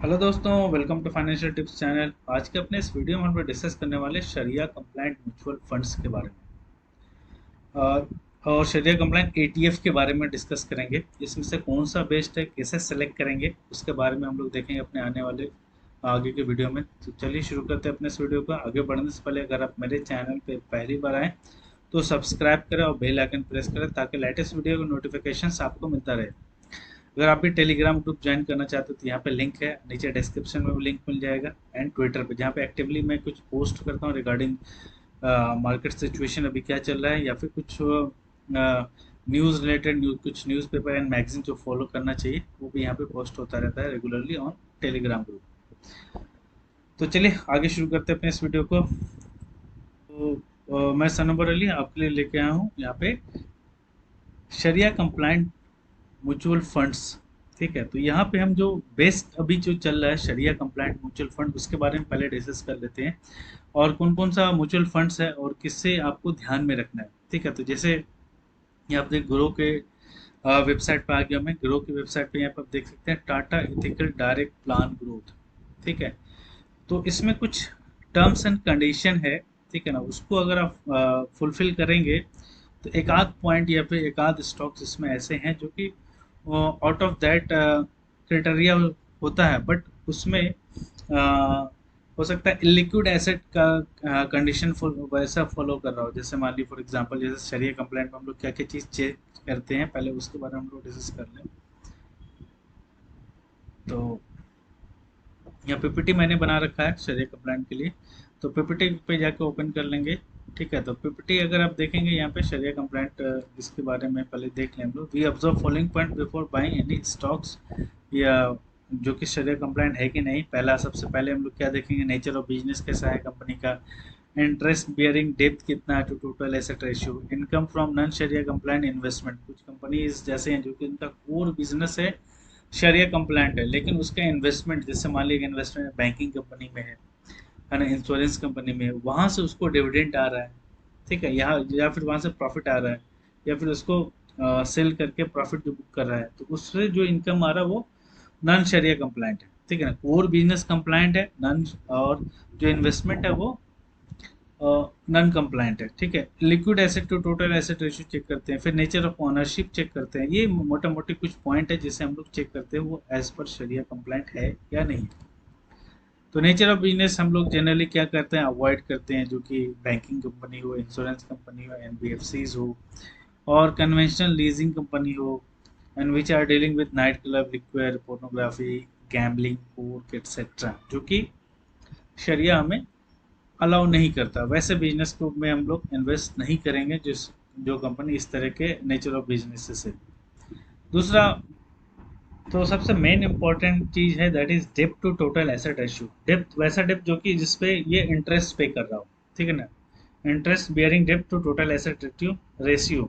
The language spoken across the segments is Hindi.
हेलो दोस्तों, welcome to financial tips channel. आज के अपने इस वीडियो में हम लोग डिस्कस करने वाले शरिया कंप्लाइंट म्यूचुअल फंड्स के बारे में और और शरिया कंप्लाइंट एटीएफ के बारे में डिस्कस करेंगे। इसमें से कौन सा बेस्ट है, कैसे सेलेक्ट करेंगे, उसके बारे में हम लोग देखेंगे अपने आने वाले आगे के वीडियो में। तो चलिए शुरू करते हैं अपने इस वीडियो को। आगे बढ़ने से पहले अगर आप मेरे चैनल पे पहली बार आएँ तो सब्सक्राइब करें और बेल आइकन प्रेस करें ताकि लेटेस्ट वीडियो का नोटिफिकेशन आपको मिलता रहे। अगर आप भी टेलीग्राम ग्रुप ज्वाइन करना चाहते हो तो यहाँ पे लिंक है, नीचे डिस्क्रिप्शन में भी लिंक मिल जाएगा। एंड ट्विटर पे जहाँ पे एक्टिवली मैं कुछ पोस्ट करता हूँ रिगार्डिंग मार्केट सिचुएशन, अभी क्या चल रहा है, या फिर कुछ न्यूज़ रिलेटेड कुछ न्यूज़पेपर एंड मैगजीन जो फॉलो करना चाहिए वो भी यहाँ पे पोस्ट होता रहता है रेगुलरली ऑन टेलीग्राम ग्रुप। तो चलिए आगे शुरू करते हैं अपने इस वीडियो को। तो मैं सनोबर अली आपके लिए लेके आया हूँ यहाँ पे शरिया कंप्लाइंट म्यूचुअल फंड्स। ठीक है, तो यहाँ पे हम जो बेस्ट अभी जो चल रहा है शरिया कंप्लाइंट म्यूचुअल फंड, उसके बारे में पहले डिस्कस कर लेते हैं और कौन कौन सा म्यूचुअल फंड्स है और किससे आपको ध्यान में रखना है। ठीक है, तो जैसे यहाँ पे ग्रो के वेबसाइट पे आ गया, मैं ग्रो की वेबसाइट पे यहाँ पर देख सकते हैं Tata ethical direct plan growth. ठीक है, तो इसमें कुछ टर्म्स एंड कंडीशन है। ठीक है ना, उसको अगर आप फुलफिल करेंगे तो एक आध पॉइंट या फिर एक आध स्टॉक्स इसमें ऐसे हैं जो कि आउट ऑफ दैट क्राइटेरिया होता है, बट उसमें हो सकता है इलिक्विड एसेट का कंडीशन वैसा फॉलो कर रहा हो। जैसे मान ली फॉर एग्जांपल, जैसे शरिया कंप्लाइंट में हम लोग क्या क्या चीज़ चेक करते हैं, पहले उसके बारे में हम लोग डिस्कस कर लें। तो यहाँ पीपीटी मैंने बना रखा है शरिया कंप्लाइंट के लिए, तो पीपीटी पे जाके ओपन कर लेंगे। ठीक है, तो पीपीटी अगर आप देखेंगे यहाँ पे शरिया कंप्लाइंट, इसके बारे में पहले देख लें हम लोग। We observe following point before buying any stocks, या जो कि शरिया कंप्लाइंट है कि नहीं। पहला, सबसे पहले हम लोग क्या देखेंगे, नेचर ऑफ बिजनेस कैसा है कंपनी का, इंटरेस्ट बियरिंग डेप्थ कितना है to total asset ratio, income from non shariah compliant investment. कुछ कंपनीज जैसे हैं जो कि उनका कोर बिजनेस है शरिया कंप्लाइंट है, लेकिन उसका इन्वेस्टमेंट, जैसे मान लीजिए इन्वेस्टमेंट बैंकिंग कंपनी में है ना, इंश्योरेंस कंपनी में, वहाँ से उसको डिविडेंड आ रहा है। ठीक है, यहाँ या फिर वहाँ से प्रॉफिट आ रहा है, या फिर उसको सेल करके प्रॉफिट जो बुक कर रहा है, तो उससे जो इनकम आ रहा है वो नॉन शरिया कंप्लाइंट है। ठीक है ना, कोर बिजनेस कंप्लाइंट है नॉन, और जो इन्वेस्टमेंट है वो नॉन कंप्लाइंट है। ठीक है, liquid asset to total asset ratio check करते हैं, फिर नेचर ऑफ ओनरशिप चेक करते हैं। ये मोटा मोटी कुछ पॉइंट है जिसे हम लोग चेक करते हैं वो एज पर शरिया कंप्लाइंट है या नहीं। तो नेचर ऑफ बिजनेस हम लोग जनरली क्या करते हैं, अवॉइड करते हैं जो कि बैंकिंग कंपनी हो, इंश्योरेंस कंपनी हो, एनबीएफसीज हो, और कन्वेंशनल लीजिंग कंपनी हो, and which are dealing with night club, liquor, pornography, gambling, pork etcetera, जो कि शरिया हमें अलाउ नहीं करता। वैसे बिजनेस को में हम लोग इन्वेस्ट नहीं करेंगे जिस जो कंपनी इस तरह के नेचर ऑफ बिजनेस से। दूसरा, तो सबसे मेन इंपॉर्टेंट चीज है that is depth to total asset ratio. Depth, वैसा डेप्थ जो कि जिसपे ये इंटरेस्ट पे कर रहा हो। ठीक है ना, interest bearing depth to total asset ratio.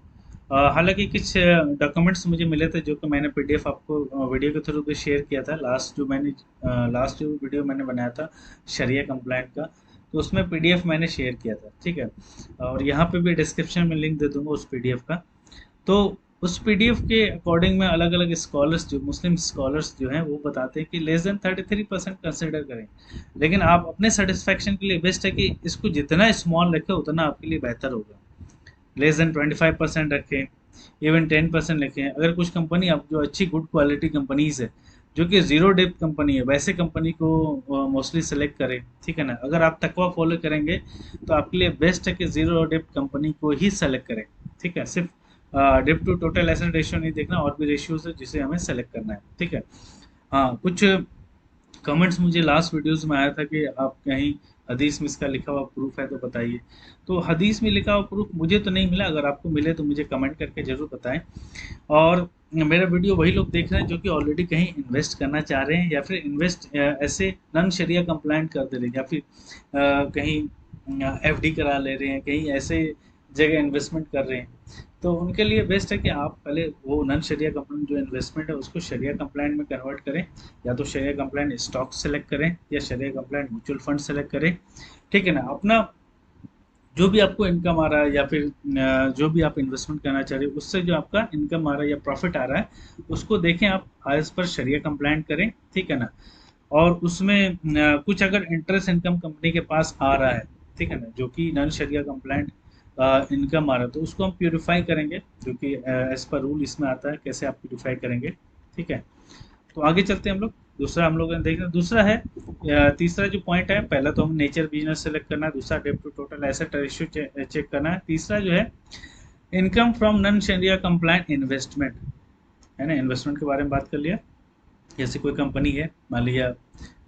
हालांकि कुछ डॉक्यूमेंट्स मुझे मिले थे जो कि मैंने पीडीएफ आपको वीडियो के थ्रू भी शेयर किया था। लास्ट जो वीडियो मैंने बनाया था शरिया कंप्लाइंट का, तो उसमें पीडीएफ मैंने शेयर किया था। ठीक है, और यहाँ पे भी डिस्क्रिप्शन में लिंक दे दूंगा उस पीडीएफ का। तो उस पीडीएफ के अकॉर्डिंग में अलग अलग स्कॉलर्स, जो मुस्लिम स्कॉलर्स जो हैं वो बताते हैं कि लेस देन 33% कंसिडर करें, लेकिन आप अपने सेटिस्फैक्शन के लिए बेस्ट है कि इसको जितना स्मॉल रखें उतना आपके लिए बेहतर होगा। लेस देन 25% रखें, इवन 10% रखें। अगर कुछ कंपनी आप जो अच्छी गुड क्वालिटी कंपनीज है जो कि जीरो डेप्थ कंपनी है, वैसे कंपनी को मोस्टली सेलेक्ट करें। ठीक है ना, अगर आप तकवा फॉलो करेंगे तो आपके लिए बेस्ट है कि जीरो डेप्थ कंपनी को ही सेलेक्ट करें। ठीक है, सिर्फ depth to total asset ratio नहीं देखना, और भी रेशियोज है जिसे हमें सेलेक्ट करना है। ठीक है, हाँ, कुछ कमेंट्स मुझे लास्ट वीडियोस में आया था कि आप कहीं हदीस में इसका लिखा हुआ प्रूफ है तो बताइए। तो हदीस में लिखा हुआ प्रूफ मुझे तो नहीं मिला, अगर आपको मिले तो मुझे कमेंट करके जरूर बताएं। और मेरा वीडियो वही लोग देख रहे हैं जो कि ऑलरेडी कहीं इन्वेस्ट करना चाह रहे हैं, या फिर इन्वेस्ट ऐसे नॉन शरिया कंप्लाइंट कर दे रहे हैं, या फिर कहीं एफडी करा ले रहे हैं, कहीं ऐसे जगह इन्वेस्टमेंट कर रहे हैं। तो उनके लिए बेस्ट है कि आप पहले वो नॉन शरिया कंप्लाइंट जो इन्वेस्टमेंट है उसको शरिया कंप्लाइंट में कन्वर्ट करें, या तो शरिया कंप्लाइंट स्टॉक सेलेक्ट करें या शरिया कंप्लाइंट म्यूचुअल फंड सेलेक्ट करें। ठीक है ना, अपना जो भी आपको इनकम आ रहा है, या फिर जो भी आप इन्वेस्टमेंट करना चाह रहे हो उससे जो आपका इनकम आ रहा है या प्रॉफिट आ रहा है उसको देखें आप एज पर शरिया कंप्लाइंट करें। ठीक है ना, और उसमें कुछ अगर इंटरेस्ट इनकम कंपनी के पास आ रहा है, ठीक है ना, जो कि नॉन शरिया कंप्लाइंट इनकम आ रहा है, तो उसको हम प्यूरिफाई करेंगे, जो कि एज पर रूल इसमें आता है कैसे आप प्यूरिफाई करेंगे। ठीक है, तो आगे चलते हैं हम लोग। दूसरा हम लोग ने देखना, दूसरा है तीसरा जो पॉइंट है, पहला तो हम नेचर बिजनेस सेलेक्ट करना है, दूसरा डेब्ट to total asset ratio check करना है, तीसरा जो है income from non shariah compliant investment, है ना, इन्वेस्टमेंट के बारे में बात कर लिया। जैसे कोई कंपनी है, मान लिया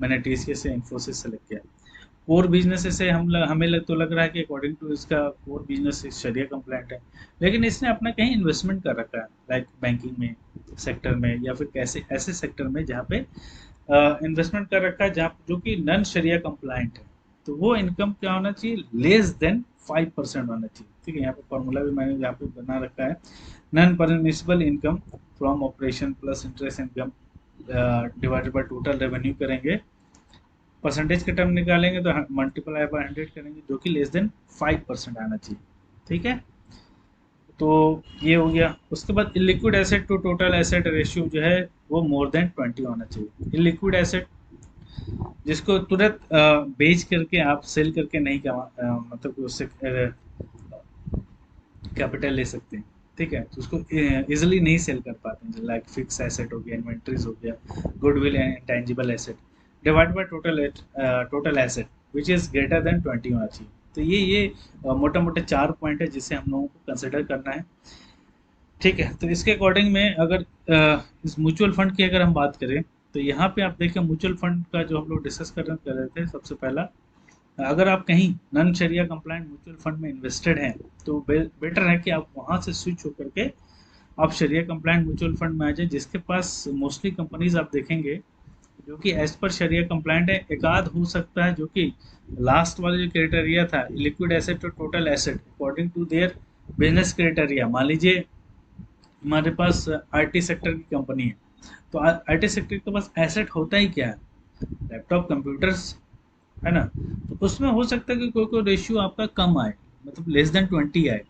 मैंने टीसीएस से इंफोसिस सेलेक्ट किया, कोर बिजनेस से तो लग रहा है कि अकॉर्डिंग टू इसका कोर बिजनेस शरिया कंप्लाइंट है, लेकिन इसने अपना कहीं इन्वेस्टमेंट कर रखा है, लाइक बैंकिंग में सेक्टर में, या फिर कैसे ऐसे सेक्टर में जहाँ पे इन्वेस्टमेंट कर रखा है जहाँ जो कि नॉन शरिया कंप्लाइंट है, तो वो इनकम क्या होना चाहिए, लेस देन 5% होना चाहिए। ठीक है, यहाँ पे फॉर्मूला भी मैंने यहाँ पे बना रखा है, non permissible income from operation plus interest income divided by total revenue करेंगे, परसेंटेज के टर्म निकालेंगे तो मल्टीप्लाई बाय 100 करेंगे, जो कि लेस देन 5% आना चाहिए। ठीक है, तो ये हो गया। उसके बाद illiquid asset to total asset ratio जो है वो मोर देन 20 होना चाहिए। इलिक्विड एसेट जिसको तुरंत बेच करके आप सेल करके नहीं मतलब कि उससे कैपिटल ले सकते हैं। ठीक है, तो उसको इजिली नहीं सेल कर पाते हैं, लाइक फिक्स एसेट हो गया, इन्वेंट्रीज हो गया, goodwill and intangible asset, divide by total asset which is greater than 20 होना चाहिए। तो ये मोटा मोटे 4 पॉइंट है जिसे हम लोगों को कंसिडर करना है। ठीक है, तो इसके अकॉर्डिंग में अगर इस म्यूचुअल फंड की अगर हम बात करें, तो यहाँ पे आप देखें म्यूचुअल फंड का जो हम लोग डिस्कस कर रहे थे, सबसे पहला, अगर आप कहीं non shariah complaint mutual fund में इन्वेस्टेड हैं, तो बेटर है कि आप वहाँ से स्विच होकर के आप शरिया कंप्लाइंट म्यूचुअल फंड में आ जाए, जिसके पास मोस्टली कंपनीज आप देखेंगे जो कि एज पर शरिया कंप्लाइंट है। एक आध हो सकता है जो कि लास्ट वाला जो क्राइटेरिया था, लिक्विड एसेट और total asset according to their business criteria, मान लीजिए हमारे पास आईटी सेक्टर की कंपनी है, तो आईटी सेक्टर के पास एसेट होता ही क्या है, लैपटॉप कंप्यूटर्स, है ना, तो उसमें हो सकता है कि कोई कोई रेशियो आपका कम आए, मतलब लेस देन 20 आए,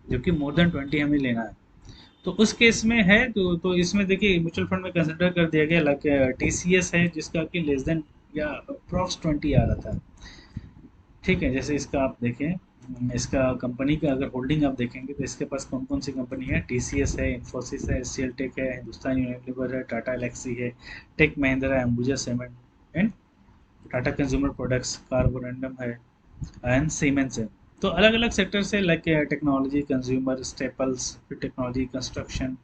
जो कि मोर देन 20 हमें लेना है। तो उस केस में है, तो इसमें देखिए म्यूचुअल फंड में कंसिडर कर दिया गया, लाइक टीसीएस है जिसका कि लेस देन या अप्रॉक्स 20 आ रहा था। ठीक है, जैसे इसका आप देखें, इसका कंपनी का अगर होल्डिंग आप देखेंगे तो इसके पास कौन कौन सी कंपनी है, टीसीएस है, इन्फोसिस है, एचसीएल टेक है, हिंदुस्तान यूनिलीवर है, टाटा एलेक्सी है, टेक महिंद्रा है, Ambuja cement and Tata consumer products, Carborundum है एंड सीमेंस है। तो अलग अलग सेक्टर से, लाइक टेक्नोलॉजी, कंज्यूमर स्टेपल्स, फिर technology, construction,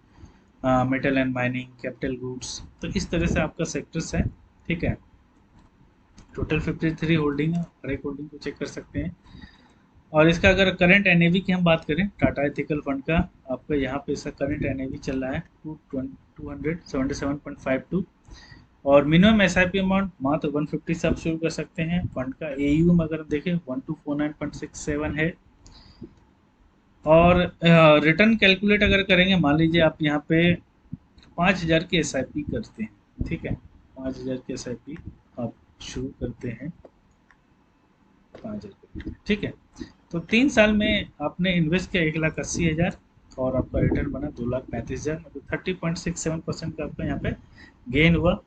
metal and mining, capital goods, तो इस तरह से आपका सेक्टर्स है। ठीक है, टोटल 53 होल्डिंग है, हर एक होल्डिंग को चेक कर सकते हैं। और इसका अगर करंट एनएवी की हम बात करें, टाटा एथिकल फंड का, आपका यहाँ पे इसका करंट एनएवी चल रहा है 277.52, और मिनिमम एसआईपी अमाउंट मात्र 150 से आप शुरू कर सकते हैं। फंड का एयूएम अगर देखें 1249.67 है। और रिटर्न कैलकुलेट अगर करेंगे, मान लीजिए आप यहाँ पे 5,000 की एसआईपी करते हैं, ठीक है, 5,000 की एसआईपी आप शुरू करते हैं, 5,000, ठीक है, तो 3 साल में आपने इन्वेस्ट किया 1,80,000 और आपका रिटर्न बना 2,35,000, मतलब 30.67% का आपका यहाँ पे गेन हुआ।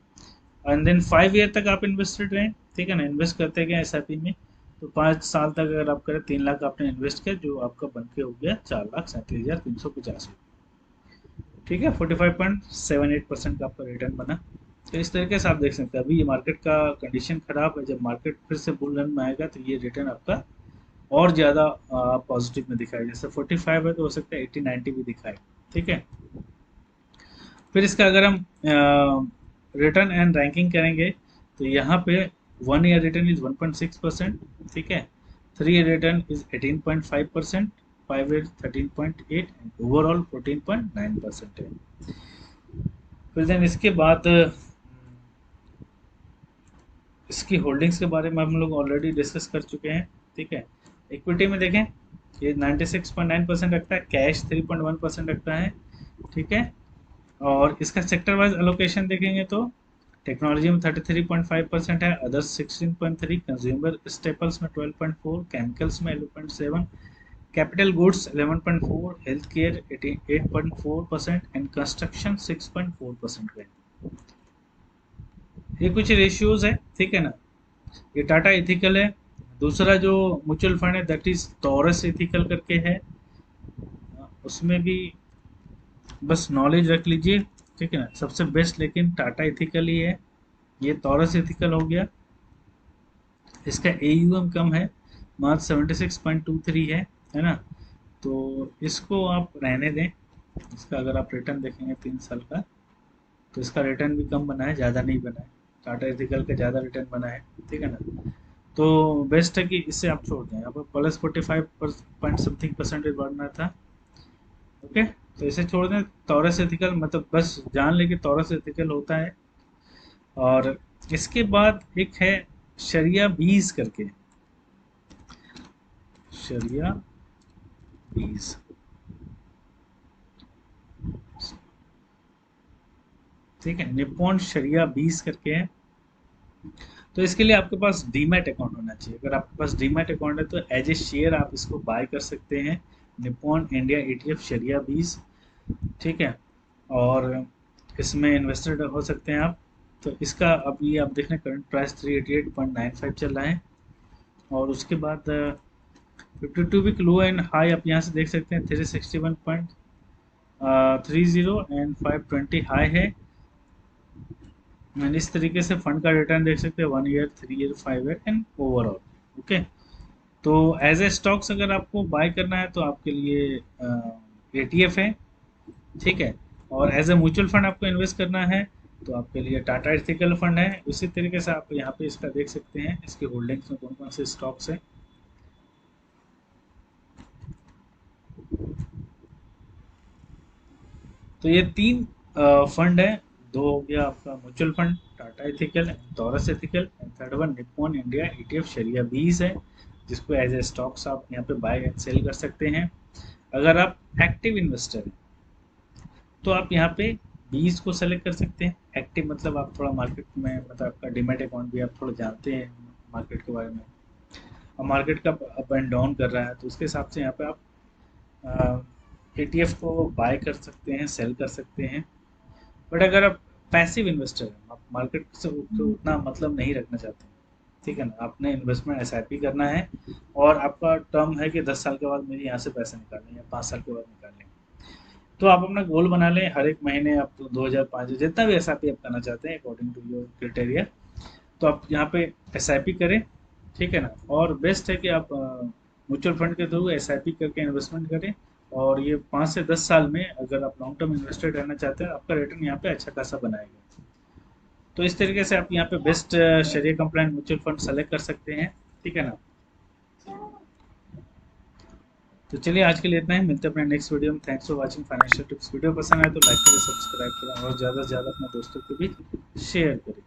एंड देन 5 ईयर तक आप इन्वेस्टेड रहें, ठीक है ना, इन्वेस्ट करते गए एसआईपी में, तो 5 साल तक अगर आप करें 3 लाख आपने इन्वेस्ट किया, जो आपका बन के हो गया 4,37,350। ठीक है, 45.78% का आपका रिटर्न बना। तो इस तरीके से आप देख सकते हैं, अभी ये मार्केट का कंडीशन खराब है, जब मार्केट फिर से बुल रन में आएगा तो ये रिटर्न आपका और ज़्यादा पॉजिटिव में दिखाए, जैसे 45 है तो हो सकता है 80-90 भी दिखाए। ठीक है, फिर इसका अगर हम रिटर्न एंड रैंकिंग करेंगे, तो यहाँ पे 1 ईयर रिटर्न इज 1.6%, ठीक है, 3 year return is 18.5%, 5 year 13.8 and overall 14.9% है। फिर देन इसके बाद इसकी होल्डिंग्स के बारे में हम लोग ऑलरेडी डिस्कस कर चुके हैं। ठीक है, इक्विटी में देखें ये 96.9% रखता है, कैश 3.1% रखता है। ठीक है, और इसका सेक्टर वाइज एलोकेशन देखेंगे तो टेक्नोलॉजी में 33.5% है, अदर्स 16.3, कंज्यूमर स्टेपल्स में 12.4, केमिकल्स में 11.7, capital goods 11.4, health care 8.4% and construction 6.4% है। ये कुछ रेशियोज है, ठीक है ना। ये टाटा एथिकल है। दूसरा जो म्यूचुअल फंड है दैट इज टॉरस एथिकल करके है, उसमें भी बस नॉलेज रख लीजिए, ठीक है ना। सबसे बेस्ट लेकिन टाटा एथिकल ही है। ये टॉरस एथिकल हो गया। इसका AUM कम है, मार्च 76.23 है ना। तो इसको आप रहने दें। इसका अगर आप रिटर्न देखेंगे 3 साल का, तो इसका रिटर्न भी कम बना है, ज़्यादा नहीं बना है। टाटा एथिकल का ज़्यादा रिटर्न बना है, ठीक है ना। तो बेस्ट है कि इससे आप छोड़ दें। अब प्लस 45 पॉइंट समथिंग परसेंटेज बढ़ना था, ओके। तो इसे छोड़ दें। टॉरस एथिकल मतलब बस जान ले कि टॉरस एथिकल होता है। और इसके बाद एक है शरिया 20 करके, शरिया 20, ठीक है, निप्पॉन शरिया 20 करके है। तो इसके लिए आपके पास डीमैट अकाउंट होना चाहिए। अगर आपके पास डीमैट अकाउंट है तो एज ए शेयर आप इसको बाय कर सकते हैं, निप्पॉन इंडिया ETF शरिया 20, ठीक है। और इसमें इन्वेस्टर हो सकते हैं आप। तो इसका अभी आप देख रहे हैं करंट प्राइस 388.95 चल रहा है। और उसके बाद 52 वीक लो एंड हाई आप यहाँ से देख सकते हैं, 361.30 एंड 520 हाई है। एंड इस तरीके से फंड का रिटर्न देख सकते हैं 1 year, 3 year, 5 year and overall, okay. तो एज ए स्टॉक्स अगर आपको बाय करना है तो आपके लिए ETF है, ठीक है। और एज ए म्यूचुअल फंड आपको इन्वेस्ट करना है तो आपके लिए टाटा एथिकल फंड है। उसी तरीके से आप यहाँ पे इसका देख सकते हैं, इसके होल्डिंग्स में कौन कौन से स्टॉक्स हैं। तो ये 3 फंड है। 2 हो गया आपका mutual fund Tata ethical and taurus ethical, and third one Nippon India ETF शरिया 20 है, जिसको एज ए स्टॉक्स आप यहाँ पे बाय एंड सेल कर सकते हैं। अगर आप एक्टिव इन्वेस्टर हैं तो आप यहाँ पे 20 को सेलेक्ट कर सकते हैं। एक्टिव मतलब आप थोड़ा मार्केट में, मतलब आपका डिमेट अकाउंट भी आप थोड़ा जानते हैं मार्केट के बारे में, और मार्केट का अप एंड डाउन कर रहा है तो उसके हिसाब से यहाँ पे आप ETF को बाय कर सकते हैं, सेल कर सकते हैं। बट अगर आप पैसिव इन्वेस्टर हैं, आप मार्केट से उतना मतलब नहीं रखना चाहते हैं, ठीक है ना, आपने इन्वेस्टमेंट SIP करना है और आपका टर्म है कि 10 साल के बाद मुझे यहाँ से पैसे निकालने या 5 साल के बाद निकालने, तो आप अपना गोल बना लें। हर एक महीने आप 2000, 5000 जितना भी SIP आप करना चाहते हैं अकॉर्डिंग टू योर क्राइटेरिया, तो आप यहाँ पे SIP करें, ठीक है ना। और बेस्ट है कि आप म्यूचुअल फंड के थ्रू SIP करके इन्वेस्टमेंट करें। और ये 5 से 10 साल में अगर आप लॉन्ग टर्म इन्वेस्टर रहना चाहते हैं, आपका रिटर्न यहाँ पे अच्छा खासा बनाएगा। तो इस तरीके से आप यहाँ पे बेस्ट शरिया कंप्लायंट म्यूचुअल फंड सेलेक्ट कर सकते हैं, ठीक है ना। तो चलिए आज के लिए इतना ही, मिलते हैं अपने नेक्स्ट वीडियो में। Thanks for watching financial tips. Video पसंद आए तो लाइक करें, सब्सक्राइब करें और ज़्यादा से ज़्यादा अपने दोस्तों के बीच शेयर करें।